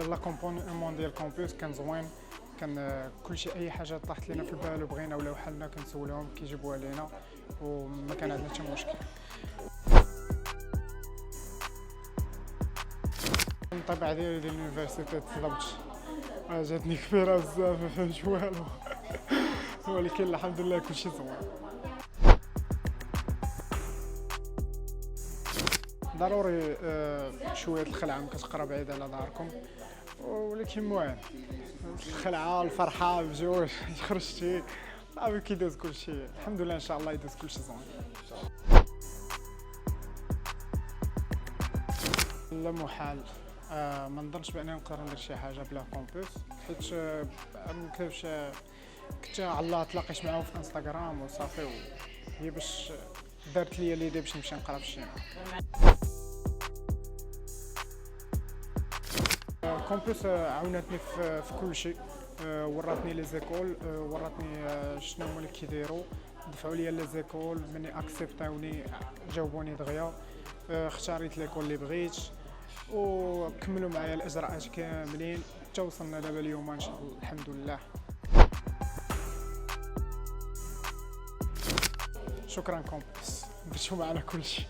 لا كومبونمون ديال كومبوس كان زوين، كان كلشي اي حاجه طاحت لينا في البال وبغينا ولا وحلنا كنسولهم كيجيبوها لينا وما كان عندنا حتى مشكل. الطبيعه ديال اليونيفرسيتي تصدمت، جاتني كبيره بزاف ما فهمتش والو ولكن الحمد لله كلشي زوين. ضروري شويه الخلعه ما كتقرا بعيد على داركم، ولكن المهم الخلعه الفرحه بجوج خرجتي صافي كيدوز كلشي الحمد لله، ان شاء الله يدوز كلشي زوين. لا محال، ما نظنش بانني نقدر ندير شي حاجه بلا كومبوس، حيت ما نكذبش كنت على الله تلاقيت معاه في انستغرام وصافي، هي باش دارت لي ليدي باش نمشي نقرا في الجامعه. كومبوس عاونتني في كل شيء، وراتني لي زيكول، وراتني شنو هما اللي كيديروا، دفعوا لي لي زيكول مني اكسبتاوني جاوبوني دغيا، اختاريت ليكول اللي بغيت وكملوا معايا الاجراءات كاملين حتى وصلنا دابا اليوم ان شاء الله الحمد لله. شكرا كومبوس، درتو معنا كلشي.